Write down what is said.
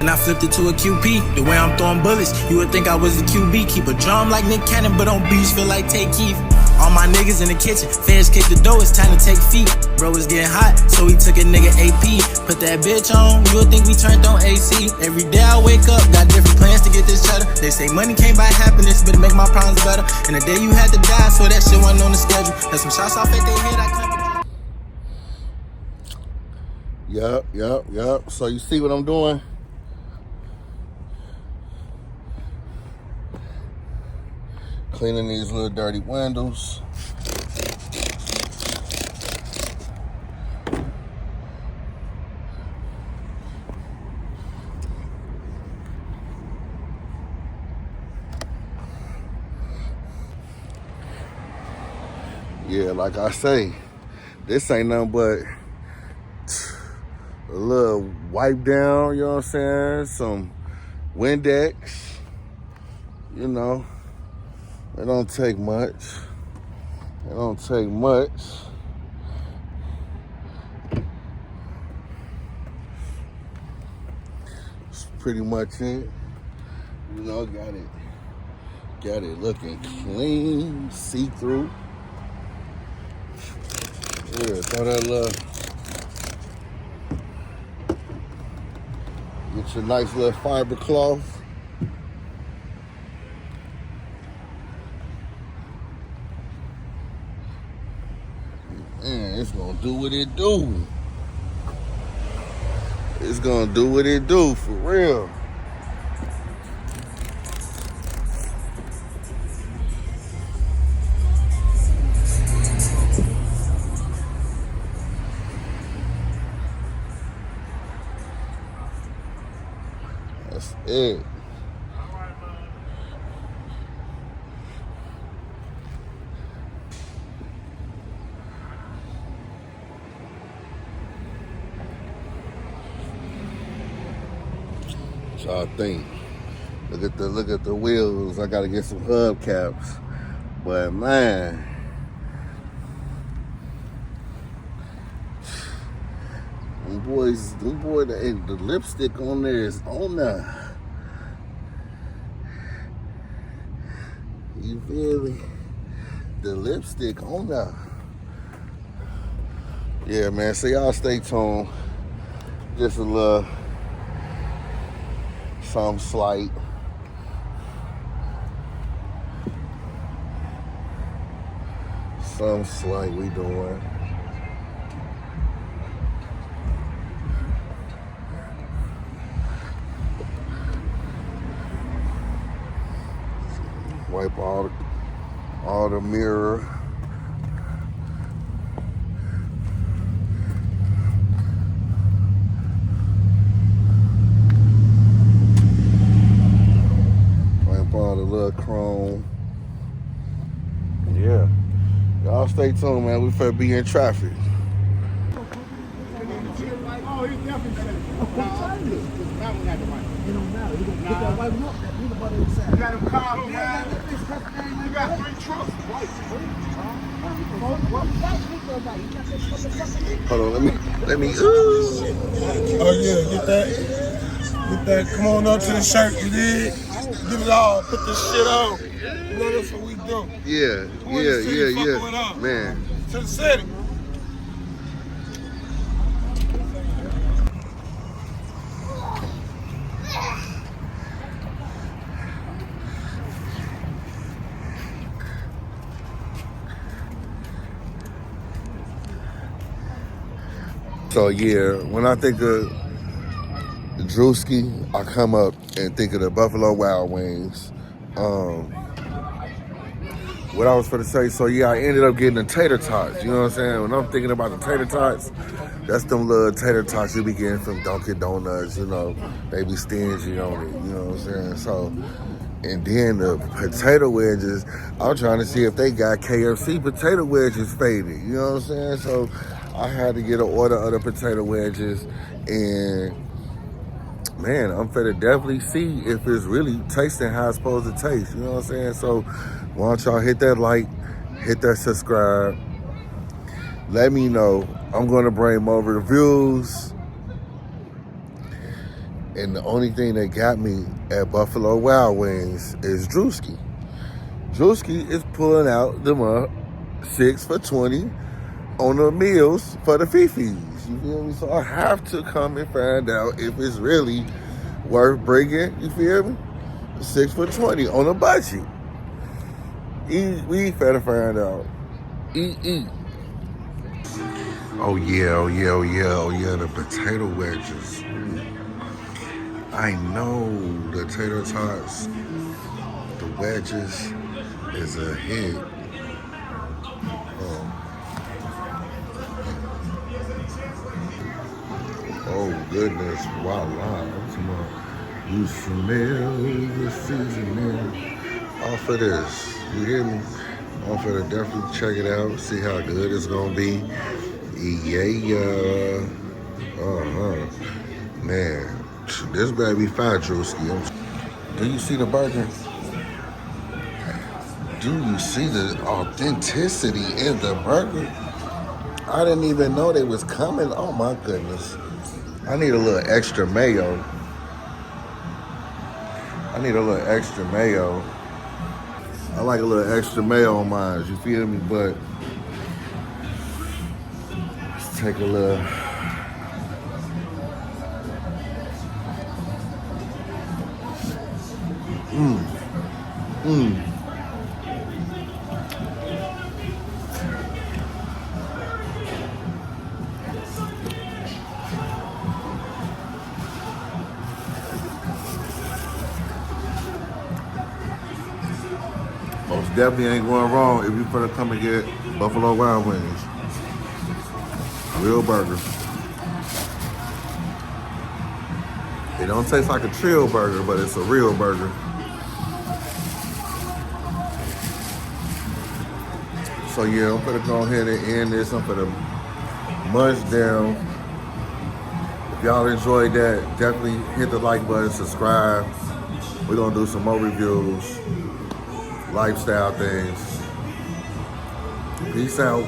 And I flipped it to a QP, the way I'm throwing bullets, you would think I was a QB. Keep a drum like Nick Cannon, but on beats feel like Tay Keith. All my niggas in the kitchen, fans kick the door, it's time to take feet. Bro was getting hot, so he took a nigga AP. Put that bitch on, you would think we turned on AC. Every day I wake up, got different plans to get this cheddar. They say money can't buy happiness, but it make my problems better. And the day you had to die, so that shit wasn't on the schedule. That's some shots off at their head, I clap. Yup. So you see what I'm doing? Cleaning these little dirty windows. Yeah, like I say, this ain't nothing but a little wipe down, you know what I'm saying? Some Windex, you know. It don't take much. It's pretty much it. You know, got it looking clean, see-through. Yeah, throw that little, get your nice little fiber cloth. Man, it's gonna do what it do. It's gonna do what it do, for real. That's it. What y'all think? Look at the wheels. I gotta get some hubcaps. But man, them boys, the lipstick on there is on there. You feel me? The lipstick on there. Yeah, man. So y'all stay tuned. Just a little something slight. Something slight we doing. Wipe all the mirror. All the little chrome. Yeah. Y'all stay tuned, man. We finna be in traffic. Oh, he's definitely said it. That one got the white. It don't matter. You gonna get that white one up there. You got him calm, man. You got 3 trucks. Hold on, let me. Ooh. Oh yeah, get that. Come on up to the shirt, you did. Give it all. Put this shit on. You know that's what we do. Yeah. Man. To the city. So yeah, when I think of druski, I come up and think of the Buffalo Wild Wings. What I was going to say, so yeah, I ended up getting the tater tots. You know what I'm saying? When I'm thinking about the tater tots, that's them little tater tots you be getting from Dunkin' Donuts. You know, they be stingy on it. You know what I'm saying? So, and then the potato wedges, I'm trying to see if they got KFC potato wedges faded. You know what I'm saying? So I had to get an order of the potato wedges, and man, I'm finna definitely see if it's really tasting how it's supposed to taste. You know what I'm saying? So why don't y'all hit that like, hit that subscribe. Let me know. I'm gonna bring more reviews. And the only thing that got me at Buffalo Wild Wings is Druski. Druski is pulling out the 6 for $20 on the meals for the Fifis. You feel me? So I have to come and find out if it's really worth bringing, you feel me? 6 for $20 on a budget. We better find out. Eat. Oh yeah, the potato wedges. I know the tater tots, the wedges is a hit. Oh goodness, voila. You smell the seasoning off of this. You hear me? I'm finna definitely check it out, see how good it's gonna be. Yeah. Man, this baby fat druski. Do you see the burger? Do you see the authenticity in the burger? I didn't even know they was coming. Oh my goodness. I need a little extra mayo. I like a little extra mayo on mine, you feel me? But let's take a little. Most definitely ain't going wrong if you finna come and get Buffalo Wild Wings. Real burger. It don't taste like a trill burger, but it's a real burger. So yeah, I'm gonna go ahead and end this. I'm gonna munch down. If y'all enjoyed that, definitely hit the like button, subscribe. We're gonna do some more reviews, lifestyle things. Peace out.